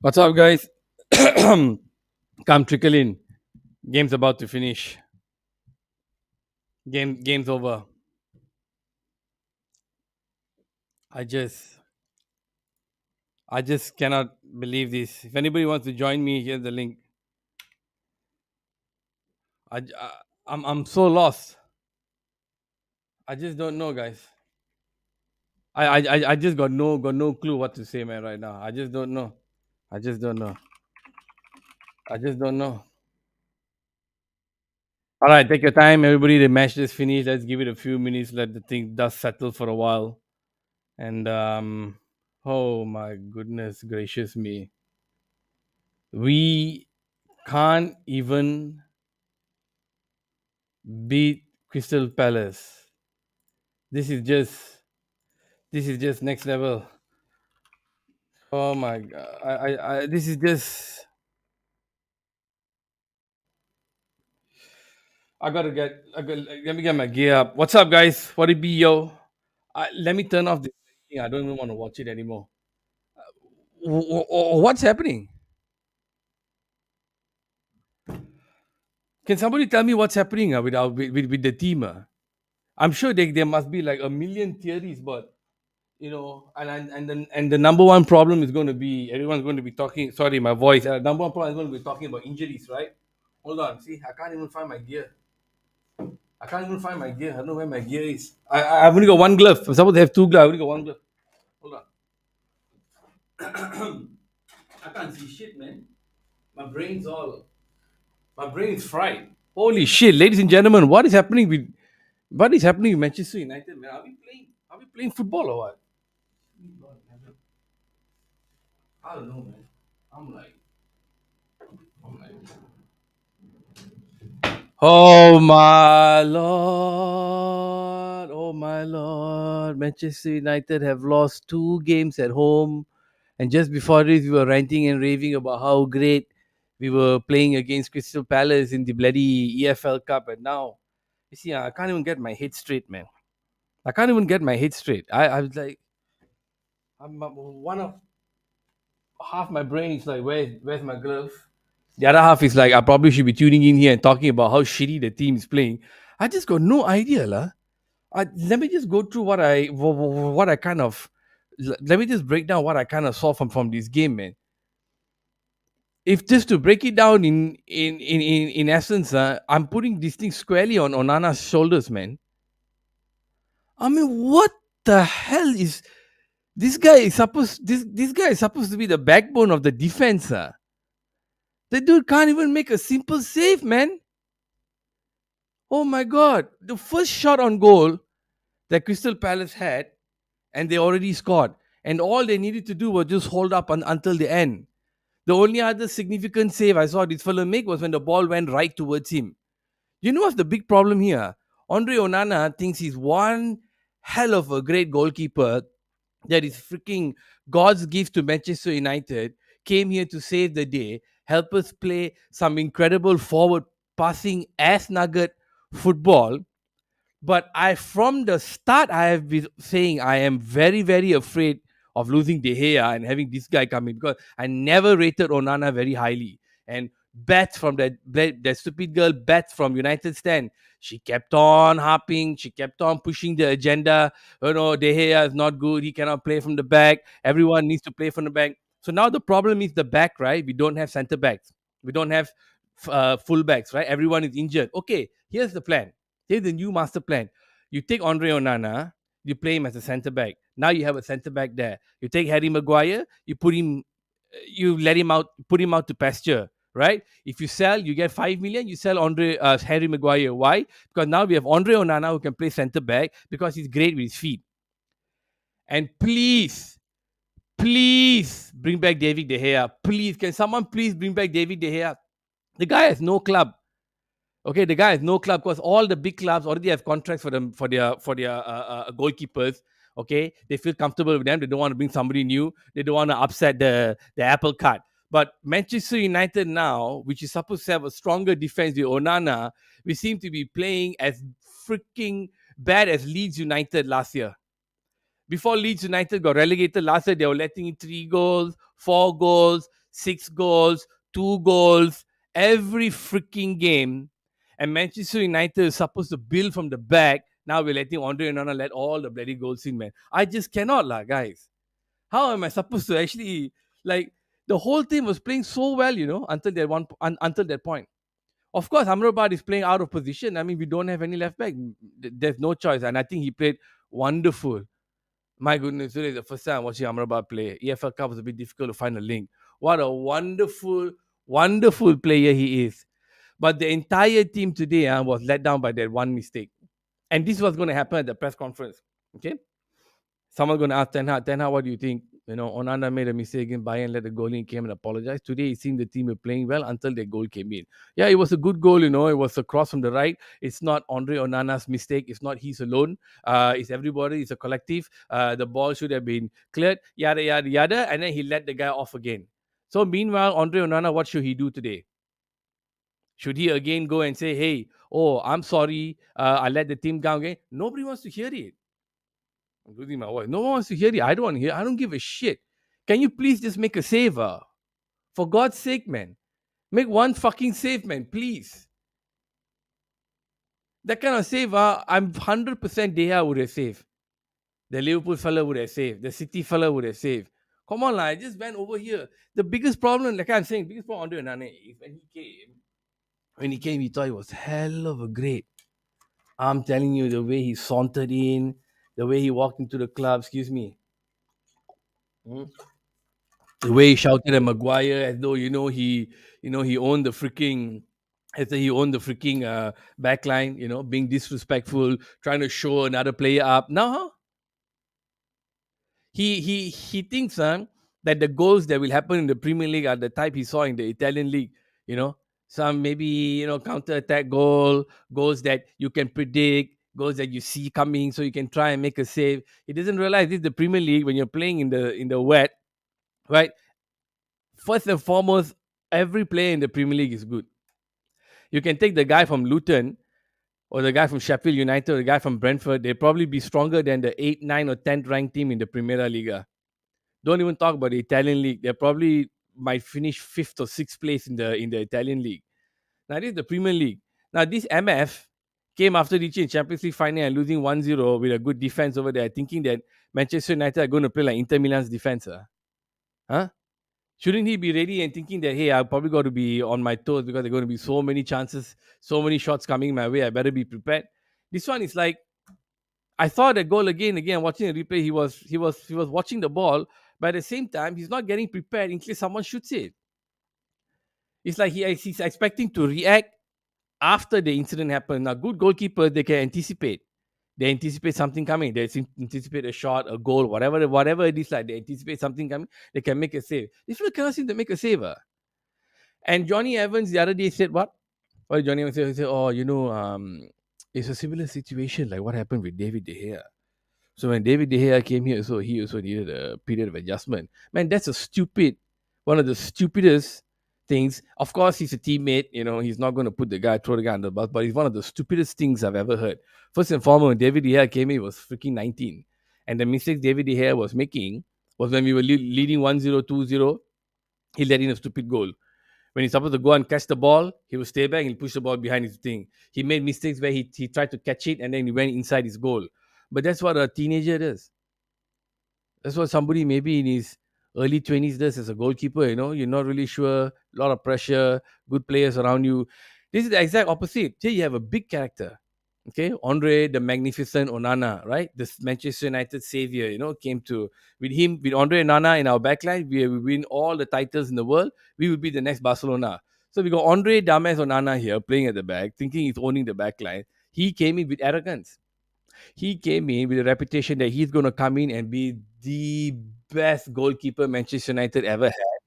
What's up, guys? Come trickle in. Game's about to finish. Game's over. I just I just cannot believe this. If anybody wants to join me, here's the link. I'm so lost. I just don't know, guys. I just got no clue what to say, man. Right now, I just don't know. I just don't know. I just don't know. All right, take your time, everybody. The match just finished. Let's give it a few minutes. Let the thing dust settle for a while. And oh my goodness gracious me, we can't even beat Crystal Palace. This is just this is just next level. Oh my god! This is just. Let me get my gear up. What's up, guys? What it be, yo? Let me turn off this thing. I don't even want to watch it anymore. What's happening? Can somebody tell me what's happening with the team? I'm sure there must be like a million theories, but and the number one problem is going to be everyone's going to be talking. Sorry, my voice. Number one problem is going to be talking about injuries, right? Hold on. See, I can't even find my gear. I can't even find my gear. I don't know where my gear is. I've only got one glove. I'm supposed to have two gloves. I've only got one glove. Hold on. I can't see shit, man. My brain's all. My brain's fried. Holy shit, ladies and gentlemen, what is happening with Manchester United, man? Are we playing football or what? I don't know, man. I'm like, I'm like, oh my lord, oh my lord. Manchester United have lost two games at home. And just before this, we were ranting and raving about how great we were playing against Crystal Palace in the bloody EFL Cup. And now, you see, I can't even get my head straight, man. I can't even get my head straight. I was like, one of half my brain is like, where's my glove? The other half is like, I probably should be tuning in here and talking about how shitty the team is playing. I just got no idea, lah. Let me just go through what I kind of let me just break down what I kind of saw from this game, man. If just to break it down in essence, I'm putting this thing squarely on Onana's shoulders, man. I mean, what the hell is this guy is supposed to be the backbone of the defense. The dude can't even make a simple save, man. Oh my god. The first shot on goal that Crystal Palace had, and they already scored. And all they needed to do was just hold up until the end. The only other significant save I saw this fella make was when the ball went right towards him. You know what's the big problem here? Andre Onana thinks he's one hell of a great goalkeeper that is freaking God's gift to Manchester United, came here to save the day, help us play some incredible forward passing ass nugget football. But from the start, I have been saying I am very, very afraid of losing De Gea and having this guy come in because I never rated Onana very highly. And Beth from that stupid girl, Beth from United Stand, she kept on harping, she kept on pushing the agenda. De Gea is not good, he cannot play from the back. Everyone needs to play from the back. So now the problem is the back, right? We don't have center backs, we don't have full backs, right? Everyone is injured. Okay, here's the plan. Here's the new master plan. You take Andre Onana, you play him as a centre back. Now you have a centre back there. You take Harry Maguire, you let him out, put him out to pasture, right? If you sell, you get 5 million. You sell Harry Maguire. Why? Because now we have Andre Onana who can play centre back because he's great with his feet. And please bring back David De Gea. Please, can someone please bring back David De Gea? The guy has no club. Okay, the guy has no club because all the big clubs already have contracts for them for their goalkeepers. Okay, they feel comfortable with them. They don't want to bring somebody new. They don't want to upset the apple cart. But Manchester United now, which is supposed to have a stronger defense with Onana, we seem to be playing as freaking bad as Leeds United last year. Before Leeds United got relegated last year, they were letting in 3 goals, 4 goals, six goals, two goals, every freaking game. And Manchester United is supposed to build from the back. Now we're letting Andre Onana let all the bloody goals in, man. I just cannot, lah, guys. How am I supposed to actually like the whole team was playing so well, until until that point. Of course, Amrabat is playing out of position. I mean, we don't have any left back. There's no choice, and I think he played wonderful. My goodness, today is the first time I'm watching Amrabat play. EFL Cup was a bit difficult to find a link. What a wonderful, wonderful player he is. But the entire team today was let down by that one mistake. And this was going to happen at the press conference. Okay? Someone's going to ask Ten Hag, what do you think? Onana made a mistake against Bayern, let the goal in, came and apologized. Today, it seemed the team were playing well until their goal came in. Yeah, it was a good goal, It was a cross from the right. It's not Andre Onana's mistake. It's not his alone. It's everybody. It's a collective. The ball should have been cleared, yada, yada, yada. And then he let the guy off again. So, meanwhile, Andre Onana, what should he do today? Should he again go and say, hey, oh, I'm sorry, I let the team down again? Nobody wants to hear it. I'm losing my voice. No one wants to hear it. I don't want to hear. I don't give a shit. Can you please just make a save? For God's sake, man. Make one fucking save, man, please. That kind of save, I'm 100% Deha would have saved. The Liverpool fella would have saved. The City fella would have saved. Come on, I just went over here. The biggest problem, like I'm saying, biggest problem Andre Onana is when he came, he thought it was hell of a great. I'm telling you, the way he sauntered in, the way he walked into the club, excuse me, mm, the way he shouted at Maguire as though he owned the freaking as though he owned the freaking back line, being disrespectful, trying to show another player up. No, he thinks that the goals that will happen in the Premier League are the type he saw in the Italian league. You know, some maybe counter attack goals that you can predict, goals that you see coming, so you can try and make a save. He doesn't realize this is the Premier League when you're playing in the wet, right? First and foremost, every player in the Premier League is good. You can take the guy from Luton or the guy from Sheffield United or the guy from Brentford. They'll probably be stronger than the 8th, 9th, or 10th ranked team in the Primera Liga. Don't even talk about the Italian league. They probably might finish 5th or 6th place in the Italian league. Now, this is the Premier League. Now, this MF came after reaching Champions League final and losing 1-0 with a good defense over there, thinking that Manchester United are going to play like Inter Milan's defense. Huh? Shouldn't he be ready and thinking that, hey, I've probably got to be on my toes because there are going to be so many chances, so many shots coming my way. I better be prepared. This one is like, I saw the goal again. Watching the replay, he was watching the ball, but at the same time, he's not getting prepared in case someone shoots it. It's like he's expecting to react after the incident happened. Now, good goalkeepers, they can anticipate. They anticipate something coming. They anticipate a shot, a goal, whatever it is. Like they anticipate something coming, they can make a save. This one cannot seem to make a save. And Johnny Evans the other day said what? What did Johnny Evans say? He said, "Oh, it's a similar situation like what happened with David De Gea. So when David De Gea came here, so he also needed a period of adjustment. Man, that's one of the stupidest things. Of course, he's a teammate. He's not going to throw the guy under the bus, but it's one of the stupidest things I've ever heard. First and foremost, when David De Gea came in, he was freaking 19. And the mistakes David De Gea was making was when we were leading 1-0, 2-0, he let in a stupid goal. When he's supposed to go and catch the ball, he will stay back and he'll push the ball behind his thing. He made mistakes where he tried to catch it and then he went inside his goal. But that's what a teenager does. That's what somebody maybe in his early 20s does as a goalkeeper. You're not really sure, a lot of pressure, good players around you. This is the exact opposite. Here you have a big character. Okay, Andre the Magnificent Onana, right? This Manchester United savior, came to with Andre Onana in our backline. We win all the titles in the world. We will be the next Barcelona. So we got Andre Dames Onana here playing at the back, thinking he's owning the backline. He came in with arrogance. He came in with a reputation that he's going to come in and be the best goalkeeper Manchester United ever had.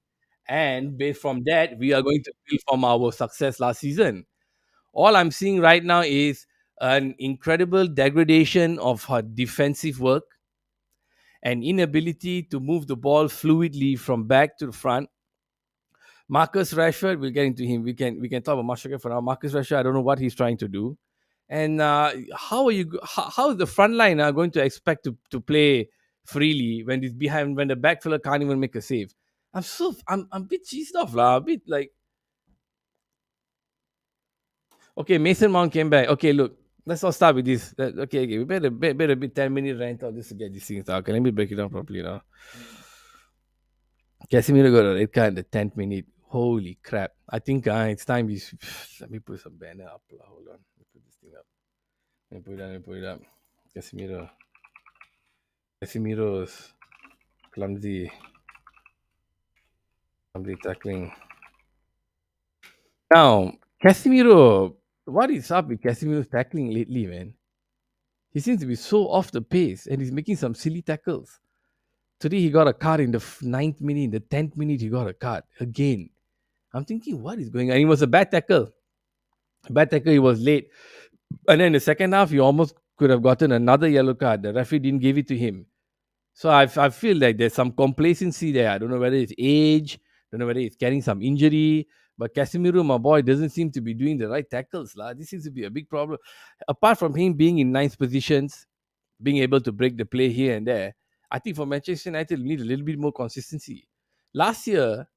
And based from that, we are going to build from our success last season. All I'm seeing right now is an incredible degradation of her defensive work, an inability to move the ball fluidly from back to the front. Marcus Rashford, we'll get into him. We can talk about Marcus Rashford for now. Marcus Rashford, I don't know what he's trying to do. And how is the front line going to expect to play freely when the back filler can't even make a save? I'm a bit cheesed off lah. A bit like, okay, Mason Mount came back. Okay, look, let's all start with this. Okay, we better be 10 minute rant out just to get these things out. Okay, let me break it down properly now. Casemiro got a red card in the 10th minute. Holy crap! I think it's time we. Let me put some banner up. Hold on. Let me put this thing up. Let me put it up. Casemiro. Casemiro's clumsy tackling. Now, Casemiro, what is up with Casemiro's tackling lately, man? He seems to be so off the pace and he's making some silly tackles. Today he got a card in the ninth minute, in the 10th minute he got a card again. I'm thinking, what is going on? And it was a bad tackle. Bad tackle, he was late. And then in the second half, he almost could have gotten another yellow card. The referee didn't give it to him. So I feel like there's some complacency there. I don't know whether it's age, don't know whether it's carrying some injury. But Casemiro, my boy, doesn't seem to be doing the right tackles. Lah. This seems to be a big problem. Apart from him being in nice positions, being able to break the play here and there, I think for Manchester United, we need a little bit more consistency. Last year,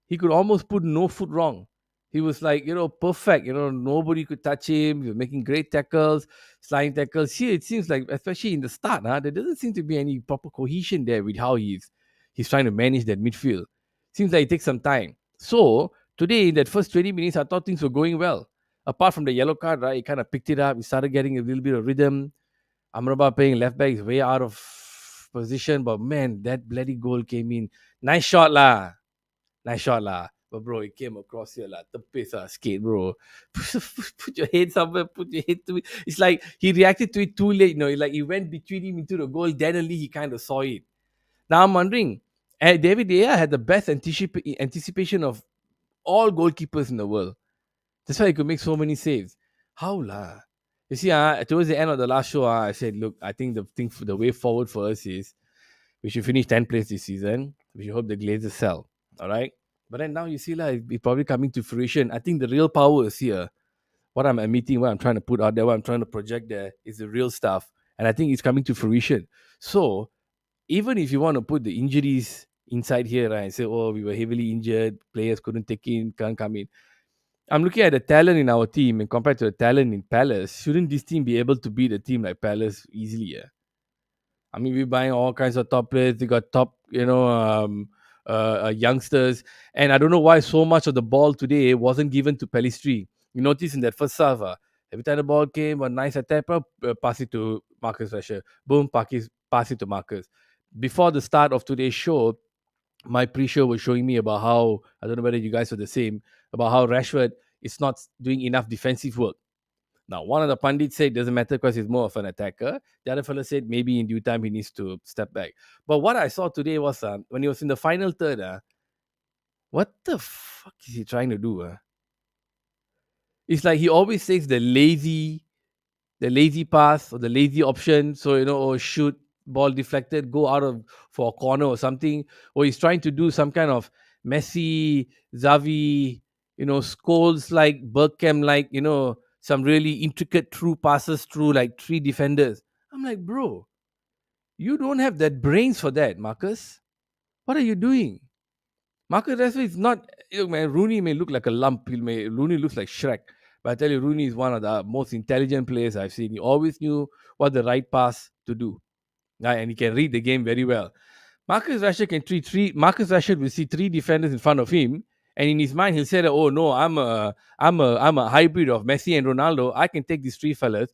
he could almost put no foot wrong. He was like, perfect. Nobody could touch him. He was making great tackles, sliding tackles. Here, it seems like, especially in the start, there doesn't seem to be any proper cohesion there with how he's trying to manage that midfield. Seems like it takes some time. So today, in that first 20 minutes, I thought things were going well. Apart from the yellow card, right? He kind of picked it up. He started getting a little bit of rhythm. Amrabat playing left back is way out of position, but man, that bloody goal came in. Nice shot, lah. Nice shot lah. But bro, it came across here lah. Tepis lah skate, bro. Put your head somewhere. Put your head to it. It's like he reacted to it too late. Like he went between him into the goal. Then only he kind of saw it. Now I'm wondering, David De Gea had the best anticipation of all goalkeepers in the world. That's why he could make so many saves. How lah? You see, towards the end of the last show, I said, look, I think the way forward for us is we should finish 10th place this season. We should hope the Glazers sell. All right. But then now you see, like, it's probably coming to fruition. I think the real power is here. What I'm admitting, what I'm trying to put out there, what I'm trying to project there is the real stuff. And I think it's coming to fruition. So even if you want to put the injuries inside here, right, and say, oh, we were heavily injured, players couldn't take in, can't come in. I'm looking at the talent in our team and compared to the talent in Palace, shouldn't this team be able to beat a team like Palace easily? Yeah? I mean, we're buying all kinds of top players. They got top, youngsters. And I don't know why so much of the ball today wasn't given to Pellistri. You notice in that first half, every time the ball came, a nice attack, pass it to Marcus Rashford. Boom, pass it to Marcus. Before the start of today's show, my pre-show was showing me about how, I don't know whether you guys are the same, about how Rashford is not doing enough defensive work. Now, one of the pundits said it doesn't matter because he's more of an attacker. The other fellow said maybe in due time he needs to step back. But what I saw today was when he was in the final third, what the fuck is he trying to do? It's like he always takes the lazy pass or the lazy option. So, or shoot, ball deflected, go out of for a corner or something. Or he's trying to do some kind of Messi, Xavi, Scholes like, Bergkamp like, some really intricate through passes through like three defenders. I'm like, bro, you don't have that brains for that, Marcus. What are you doing? Marcus Rashford is not. Look, man, Rooney may look like a lump. Rooney looks like Shrek. But I tell you, Rooney is one of the most intelligent players I've seen. He always knew what the right pass to do. And he can read the game very well. Marcus Rashford will see three defenders in front of him, and in his mind he'll say, "Oh no, I'm a hybrid of Messi and Ronaldo. I can take these three fellas."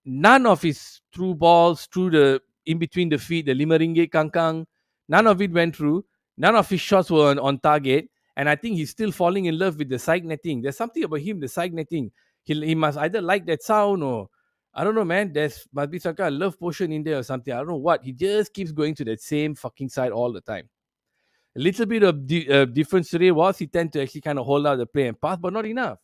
None of his through balls through the in between the feet, the Limaringe Kangkang, none of it went through. None of his shots were on target. And I think he's still falling in love with the side netting. There's something about him, the side netting. He must either like that sound or I don't know, man. There's must be some kind of love potion in there or something. I don't know what. He just keeps going to that same fucking side all the time. A little bit of difference today was he tend to actually kind of hold out the play and pass, but not enough.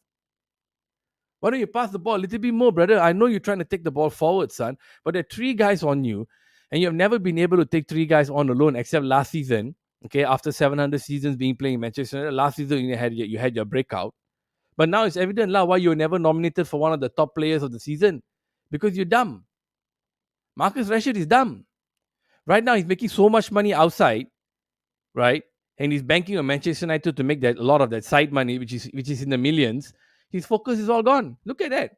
Why don't you pass the ball a little bit more, brother? I know you're trying to take the ball forward, son, but there are three guys on you, and you have never been able to take three guys on alone except last season. Okay, after 700 seasons being playing in Manchester United, last season you had your breakout, but now it's evident why you were never nominated for one of the top players of the season because you're dumb. Marcus Rashford is dumb. Right now, he's making so much money outside, right? and he's banking on Manchester United to make that a lot of that side money, which is in the millions. His focus is all gone. Look at that.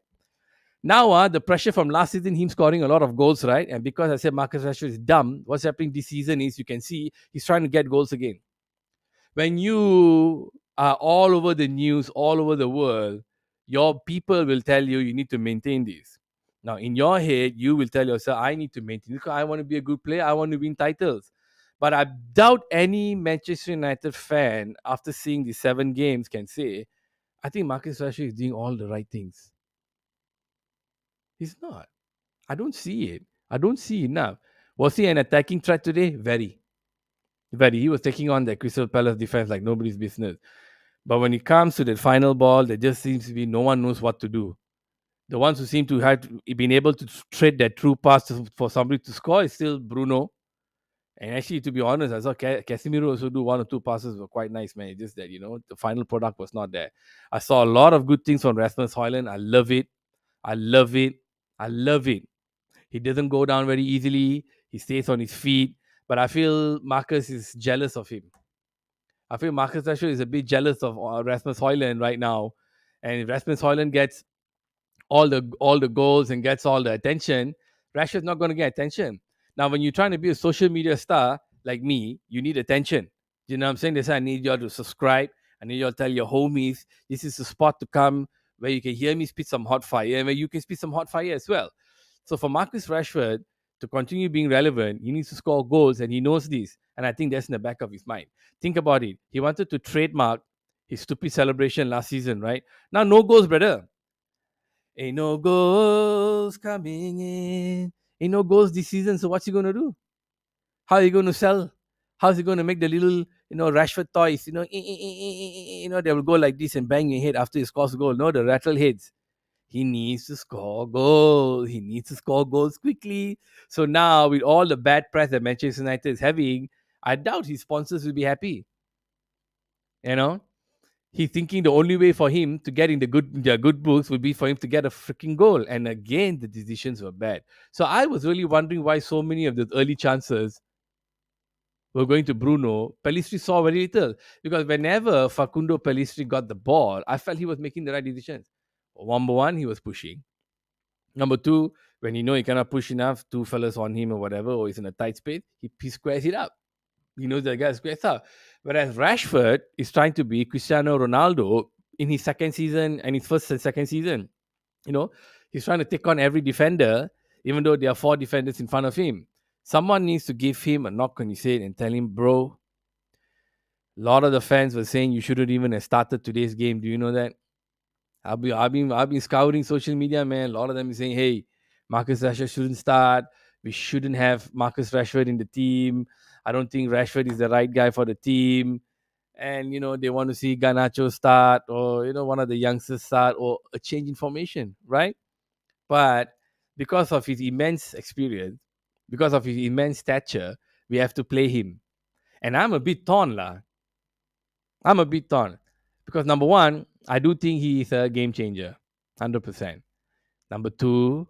Now, the pressure from last season, him scoring a lot of goals, right? And because I said Marcus Rashford is dumb, what's happening this season is you can see he's trying to get goals again. When you are all over the news, all over the world, your people will tell you you need to maintain this. Now, in your head, you will tell yourself, I need to maintain this because I want to be a good player. I want to win titles. But I doubt any Manchester United fan, after seeing the 7 games, can say, I think Marcus Rashford is doing all the right things. He's not. I don't see it. I don't see enough. Was he an attacking threat today? Very. Very. He was taking on the Crystal Palace defense like nobody's business. But when it comes to the final ball, there just seems to be no one knows what to do. The ones who seem to have been able to trade that true pass for somebody to score is still Bruno. And actually, to be honest, I saw Casemiro also do 1 or 2 passes were quite nice, man. It's just that, the final product was not there. I saw a lot of good things from Rasmus Højlund. I love it. I love it. I love it. He doesn't go down very easily. He stays on his feet. But I feel Marcus is jealous of him. I feel Marcus Rashford is a bit jealous of Rasmus Højlund right now. And if Rasmus Højlund gets all the goals and gets all the attention, Rashford's not going to get attention. Now, when you're trying to be a social media star like me, you need attention. You know what I'm saying? That's why I need y'all to subscribe. I need y'all to tell your homies this is a spot to come where you can hear me spit some hot fire and where you can spit some hot fire as well. So for Marcus Rashford to continue being relevant, he needs to score goals, and he knows this. And I think that's in the back of his mind. Think about it. He wanted to trademark his stupid celebration last season, right? Now, no goals, brother. Ain't no goals coming in. Ain't no goals this season. So what's he gonna do? How are you gonna sell? How's he gonna make the little, Rashford toys? They will go like this and bang your head after he scores a goal. No, the rattle heads. He needs to score goals. He needs to score goals quickly. So now, with all the bad press that Manchester United is having, I doubt his sponsors will be happy. You know, he's thinking the only way for him to get in the good books would be for him to get a freaking goal. And again, the decisions were bad. So I was really wondering why so many of the early chances were going to Bruno. Pellistri saw very little because whenever Facundo Pellistri got the ball, I felt he was making the right decisions. Number one, he was pushing. Number two, when he cannot push enough, two fellas on him or whatever, or he's in a tight space, he squares it up. He knows the guy squares up. Whereas Rashford is trying to be Cristiano Ronaldo in his second season and his first and second season. He's trying to take on every defender, even though there are 4 defenders in front of him. Someone needs to give him a knock on his head and tell him, bro, a lot of the fans were saying you shouldn't even have started today's game. Do you know that? I've been scouting social media, man. A lot of them is saying, "Hey, Marcus Rashford shouldn't start. We shouldn't have Marcus Rashford in the team. I don't think Rashford is the right guy for the team." And they want to see Garnacho start, or one of the youngsters start, or a change in formation, right? But because of his immense experience, because of his immense stature, we have to play him. And I'm a bit torn, lah. I'm a bit torn because number one, I do think he is a game changer, 100%. Number two,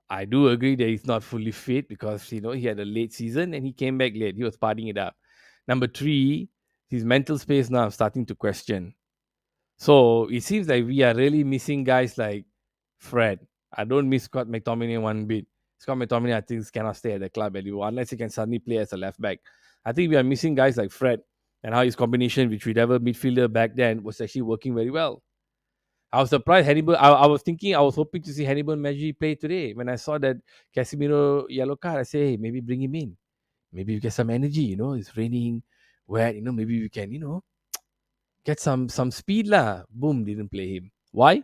I do agree that he's not fully fit because he had a late season and he came back late. He was partying it up. Number three, his mental space now I'm starting to question. So it seems like we are really missing guys like Fred. I don't miss Scott McTominay one bit. Scott McTominay, I think, cannot stay at the club anymore unless he can suddenly play as a left back. I think we are missing guys like Fred and how his combination with whichever midfielder back then was actually working very well. I was surprised Hannibal. I was hoping to see Hannibal Maggi play today. When I saw that Casemiro yellow card, I say, hey, maybe bring him in. Maybe we get some energy. It's raining, wet. Maybe we can, get some speed lah. Boom, didn't play him. Why?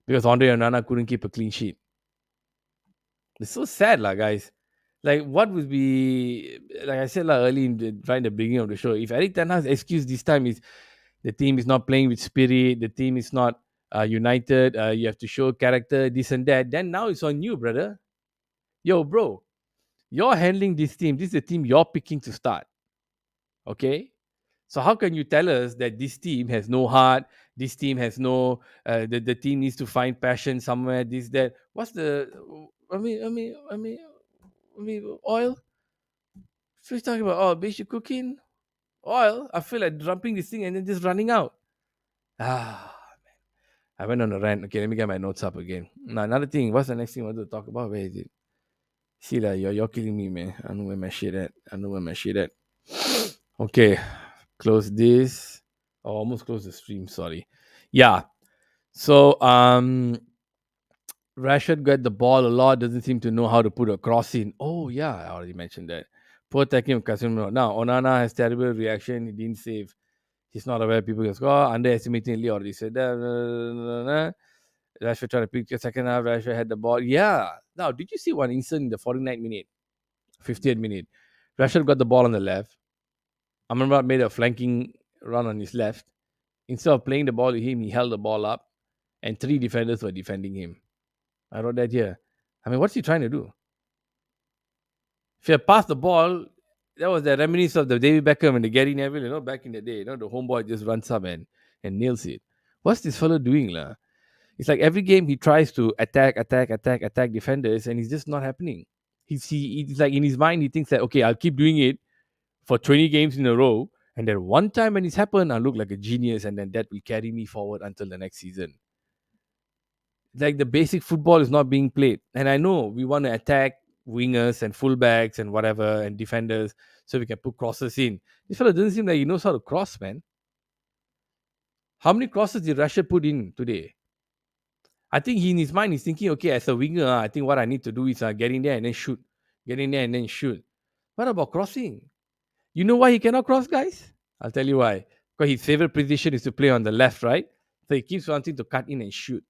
Because Andre Onana couldn't keep a clean sheet. It's so sad lah, guys. Like, what would be, like I said early right in the beginning of the show, if Eric Ten Hag's excuse this time is the team is not playing with spirit, the team is not united, you have to show character, this and that, then now it's on you, brother. Yo, bro, you're handling this team. This is the team you're picking to start. Okay? So how can you tell us that this team has no heart? This team has no. The team needs to find passion somewhere. This that. What's the? I mean, oil. So he's talking about basic cooking. Oil, I feel like dumping this thing and then just running out. Ah, I went on a rant. Okay, let me get my notes up again. Now, another thing. What's the next thing I want to talk about? Where is it? See, like, you're killing me, man. I know where my shit at. I know where my shit at. Okay, close this. Oh, almost close the stream. Sorry. Yeah. So, Rashford got the ball a lot. Doesn't seem to know how to put a cross in. Oh yeah, I already mentioned that. Poor tackling of Casemiro. Now Onana has terrible reaction. He didn't save. He's not aware people can score. Underestimating Lee already said that. Rashford tried to pick the second half. Rashford had the ball. Yeah. Now, did you see one instant in the 49th minute, 50th minute? Rashford got the ball on the left. Amrabat made a flanking run on his left. Instead of playing the ball to him, he held the ball up, and three defenders were defending him. I wrote that here. I mean, what's he trying to do? If you had passed the ball, that was the reminiscence of the David Beckham and the Gary Neville, back in the day. The homeboy just runs up and nails it. What's this fellow doing, lah? It's like every game he tries to attack defenders, and it's just not happening. He's like in his mind, he thinks that, okay, I'll keep doing it for 20 games in a row, and then one time when it's happened, I'll look like a genius, and then that will carry me forward until the next season. Like the basic football is not being played. And I know we want to attack wingers and fullbacks and whatever and defenders so we can put crosses in. This fellow doesn't seem like he knows how to cross, man. How many crosses did Russia put in today? I think he in his mind he's thinking, okay, as a winger, I think what I need to do is get in there and then shoot. Get in there and then shoot. What about crossing? You know why he cannot cross, guys? I'll tell you why. Because his favorite position is to play on the left, right? So he keeps wanting to cut in and shoot.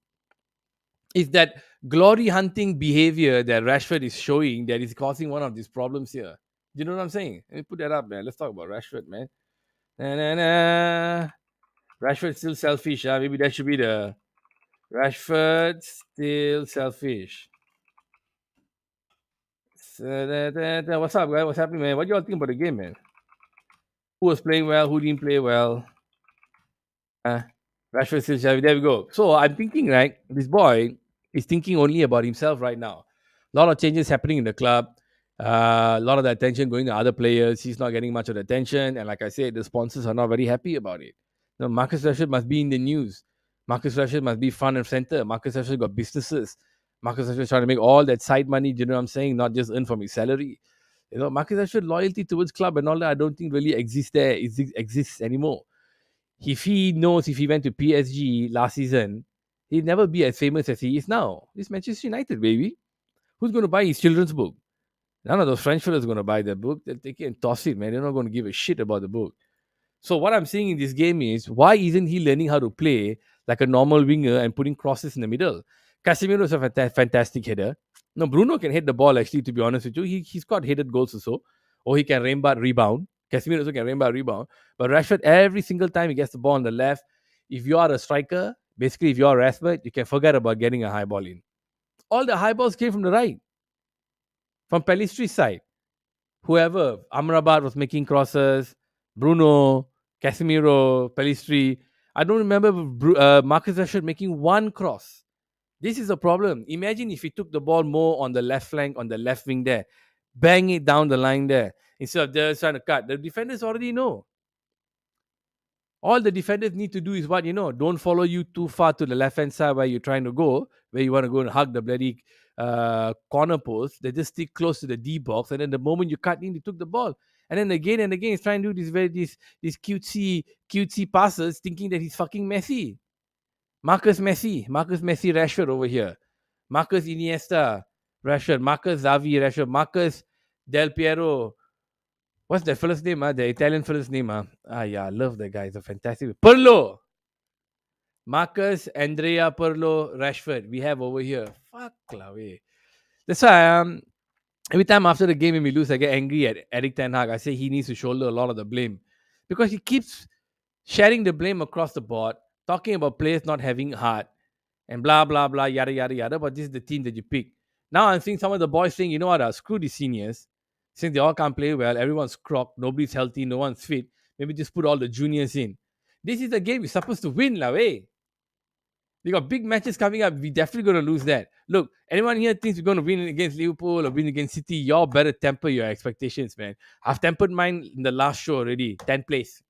It's that glory hunting behavior that Rashford is showing that is causing one of these problems here. Do you know what I'm saying? Let me put that up, man. Let's talk about Rashford, man. Na, na, na. Rashford still selfish. Maybe that should be the Rashford still selfish. What's up, guys? What's happening, man? What do you all think about the game, man? Who was playing well? Who didn't play well? Uh, Rashford still selfish. There we go. So I'm thinking, right? This boy is thinking only about himself right now. A lot of changes happening in the club. A lot of the attention going to other players. He's not getting much of the attention. And like I said, the sponsors are not very happy about it. Marcus Rashford must be in the news. Marcus Rashford must be front and center. Marcus Rashford got businesses. Marcus Rashford trying to make all that side money, do you know what I'm saying? Not just earn from his salary. Marcus Rashford loyalty towards club and all that, I don't think really exists anymore. If he knows if he went to PSG last season, he'd never be as famous as he is now. This Manchester United, baby. Who's going to buy his children's book? None of those French fellas are going to buy the book. They'll take it and toss it, man. They're not going to give a shit about the book. So what I'm saying in this game is, why isn't he learning how to play like a normal winger and putting crosses in the middle? Casemiro is a fantastic header. No, Bruno can hit the ball, actually, to be honest with you. He's got headed goals also. Or he can rainbow rebound. Casemiro also can rainbow rebound. But Rashford, every single time he gets the ball on the left, if you are a striker, basically if you are Rashford, you can forget about getting a high ball in. All the high balls came from the right, from Pellistri's side. Whoever, Amrabat was making crosses, Bruno, Casemiro, Pellistri. I don't remember Marcus Rashford making one cross. This is a problem. Imagine if he took the ball more on the left flank, on the left wing there, bang it down the line there, instead of just trying to cut. The defenders already know. All the defenders need to do is what, don't follow you too far to the left hand side where you're trying to go, where you want to go and hug the bloody corner post. They just stick close to the D box, and then the moment you cut in, you took the ball. And then again and again, he's trying to do these cutesy passes, thinking that he's fucking Messi. Marcus Messi, Rashford over here. Marcus Iniesta, Rashford. Marcus Xavi, Rashford. Marcus Del Piero. What's that fella's name? The Italian fella's name? Yeah, I love that guy. He's a fantastic. Pirlo. Marcus, Andrea, Pirlo, Rashford. We have over here. Fuck la way. That's why every time after the game when we lose, I get angry at Eric Ten Hag. I say he needs to shoulder a lot of the blame. Because he keeps sharing the blame across the board, talking about players not having heart, and blah, blah, blah, yada, yada, yada. But this is the team that you pick. Now I'm seeing some of the boys saying, you know what, screw the seniors. Since they all can't play well, everyone's crocked, nobody's healthy, no one's fit. Maybe just put all the juniors in. This is the game you're supposed to win, lah, way. We got big matches coming up. We definitely going to lose that. Look, anyone here thinks we're going to win against Liverpool or win against City, y'all better temper your expectations, man. I've tempered mine in the last show already. 10th place.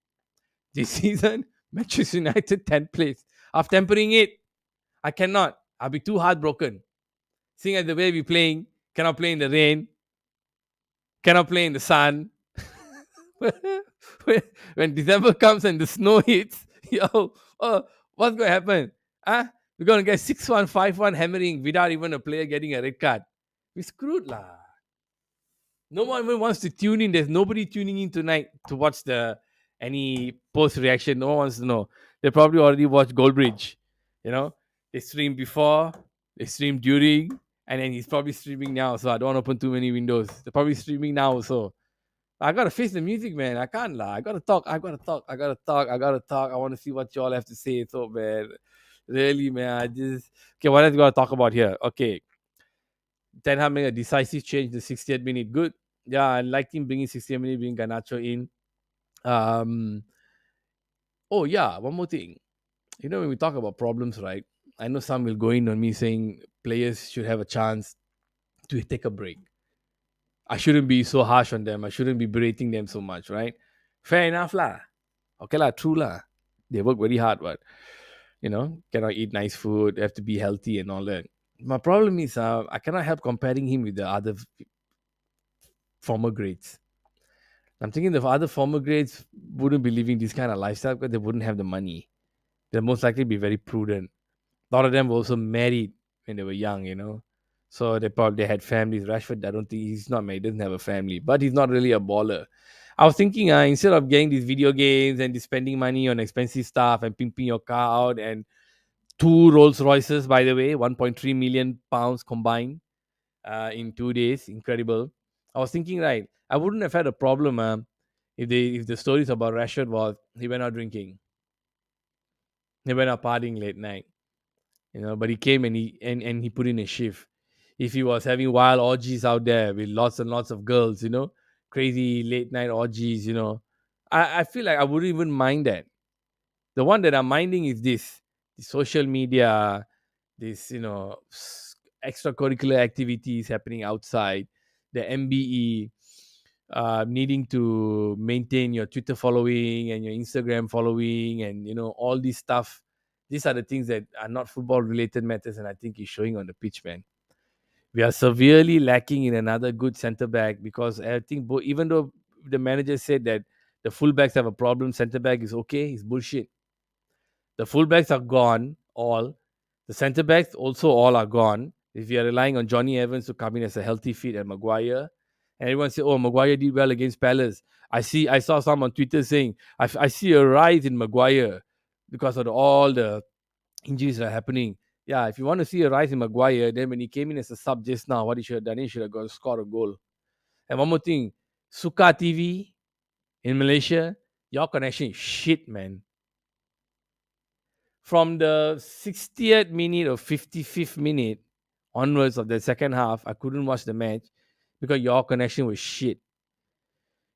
This season, Manchester United 10th place. I'm tempering it. I cannot. I'll be too heartbroken. Seeing as the way we're playing, cannot play in the rain, cannot play in the sun. When December comes and the snow hits, yo, oh, what's going to happen? Huh? We're going to get 6-1, 5-1 hammering without even a player getting a red card. We're screwed, lah. No one even wants to tune in. There's nobody tuning in tonight to watch the any post reaction. No one wants to know. They probably already watched Goldbridge. You know, they streamed before, they streamed during, and then he's probably streaming now. So I don't want to open too many windows. They're probably streaming now also. I gotta face the music, man. I can't lie. I gotta talk. I gotta talk. I gotta talk. I gotta talk. I want to see what y'all have to say. So, man, really, man. I just okay. What else we gotta talk about here? Okay, Ten Hag made a decisive change in the 60th minute. Good. Yeah, I like him bringing 60th minute, bringing Garnacho in. Um. Oh yeah, one more thing. When we talk about problems, right? I know some will go in on me saying players should have a chance to take a break. I shouldn't be so harsh on them. I shouldn't be berating them so much, right? Fair enough, lah. Okay, lah, true, lah. They work very hard, but cannot eat nice food, have to be healthy and all that. My problem is, I cannot help comparing him with the other former greats. I'm thinking the other former grades wouldn't be living this kind of lifestyle because they wouldn't have the money. They'll most likely be very prudent. A lot of them were also married when they were young. So they had families. Rashford, I don't think he's not married, doesn't have a family, but he's not really a baller. I was thinking, instead of getting these video games and spending money on expensive stuff and pimping your car out and two Rolls Royces, by the way, 1.3 million pounds combined in 2 days, incredible. I was thinking, right, I wouldn't have had a problem if the stories about Rashford was he went out drinking, he went out partying late night, but he came and he put in a shift. If he was having wild orgies out there with lots and lots of girls, crazy late night orgies, I feel like I wouldn't even mind that. The one that I'm minding is the social media, this extracurricular activities happening outside, the MBE, needing to maintain your Twitter following and your Instagram following, and all this stuff. These are the things that are not football related matters, and I think he's showing on the pitch, man. We are severely lacking in another good centre back because I think even though the manager said that the fullbacks have a problem, centre back is okay, it's bullshit. The fullbacks are gone, all. The centre backs also all are gone. If you are relying on Johnny Evans to come in as a healthy fit and Maguire, and everyone say, "Oh, Maguire did well against Palace." I saw some on Twitter saying, "I see a rise in Maguire because of all the injuries that are happening." Yeah, if you want to see a rise in Maguire, then when he came in as a sub just now, what he should have done, he should have got scored a goal. And one more thing, Suka TV in Malaysia, your connection is shit, man. From the 60th minute or 55th minute onwards of the second half, I couldn't watch the match because your connection was shit.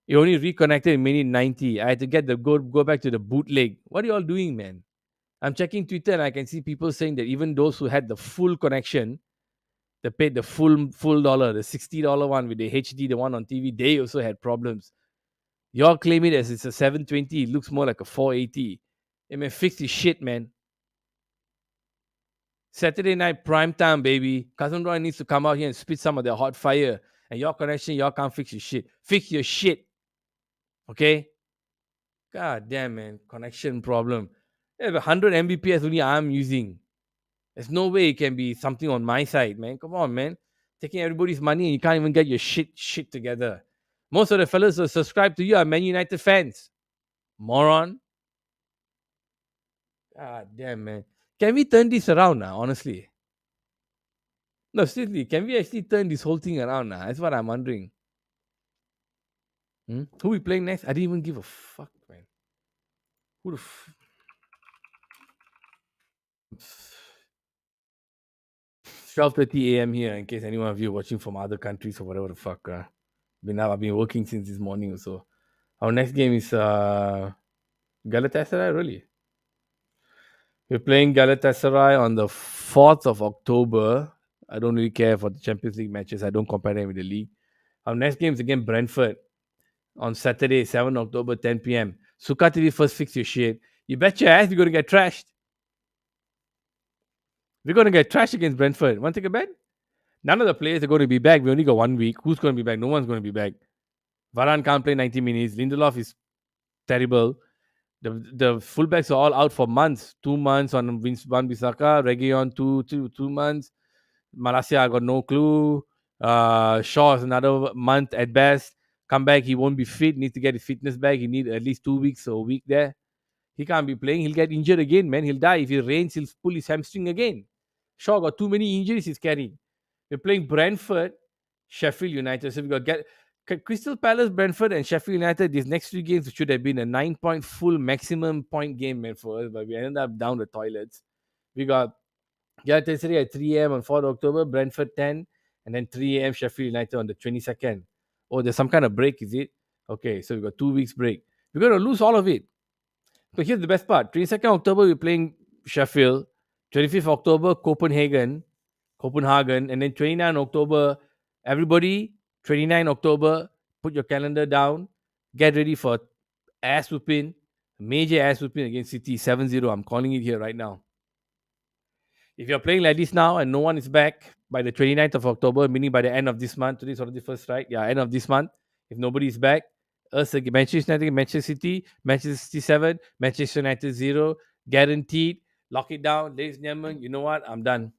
It only reconnected in minute 90. I had to go back to the bootleg. What are you all doing, man? I'm checking Twitter and I can see people saying that even those who had the full connection, they paid the full dollar, the $60 one with the HD, the one on TV, they also had problems. You're claiming as it's a 720, it looks more like a 480. Hey man, fix this shit, man. Saturday night prime time, baby. Cousin Roy needs to come out here and spit some of their hot fire. And your connection, y'all can't fix your shit. Fix your shit. Okay? God damn, man. Connection problem. I have 100 Mbps only I'm using. There's no way it can be something on my side, man. Come on, man. Taking everybody's money and you can't even get your shit together. Most of the fellas who subscribe to you are Man United fans. Moron. God damn, man. Can we turn this around now, honestly? No, seriously, can we actually turn this whole thing around now? That's what I'm wondering. Who we playing next? I didn't even give a fuck, man. Who the 12:30 a.m. here, in case anyone of you watching from other countries or whatever the fuck. I've been working since this morning or so. Our next game is Galatasaray, really. We're playing Galatasaray on the 4th of October. I don't really care for the Champions League matches. I don't compare them with the league. Our next game is against Brentford on Saturday, 7 October, 10 p.m. Suka TV first fix your shit. You bet your ass we're going to get trashed. We're going to get trashed against Brentford. Want to take a bet? None of the players are going to be back. We only got 1 week. Who's going to be back? No one's going to be back. Varane can't play 90 minutes. Lindelof is terrible. The fullbacks are all out for months. 2 months on Wan Bissaka, Reguilon 2 months. Malasia, I got no clue. Shaw is another month at best. Come back, he won't be fit. Needs to get his fitness back. He needs at least 2 weeks or a week there. He can't be playing. He'll get injured again, man. He'll die. If he rains, he'll pull his hamstring again. Shaw got too many injuries he's carrying. We're playing Brentford, Sheffield United. So we got Crystal Palace, Brentford, and Sheffield United. These next 3 games should have been a 9-point full maximum point game, man, for us, but we ended up down the toilets. We got Galatasaray at 3 a.m. on 4th October, Brentford 10, and then 3 a.m. Sheffield United on the 22nd. Oh, there's some kind of break, is it? Okay, so we got 2 weeks break. We're going to lose all of it. But here's the best part. 22nd October, we're playing Sheffield. 25th October, Copenhagen. And then 29 October, everybody, 29 October, put your calendar down. Get ready for ass whooping, major ass whooping against City 7-0. I'm calling it here right now. If you're playing like this now and no one is back by the 29th of October, meaning by the end of this month, today's already first, right? Yeah, end of this month. If nobody is back, us again, Manchester United, Manchester City, Manchester City 7, Manchester United 0, guaranteed. Lock it down. Ladies and gentlemen, you know what? I'm done.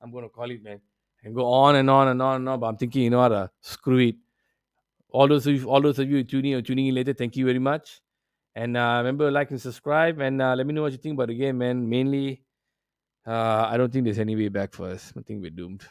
I'm going to call it, man. And go on and on and on and on. But I'm thinking, you know what? Screw it. All those of you tuning in later, thank you very much. And remember, like and subscribe. And let me know what you think about the game, man. Mainly, I don't think there's any way back for us. I think we're doomed.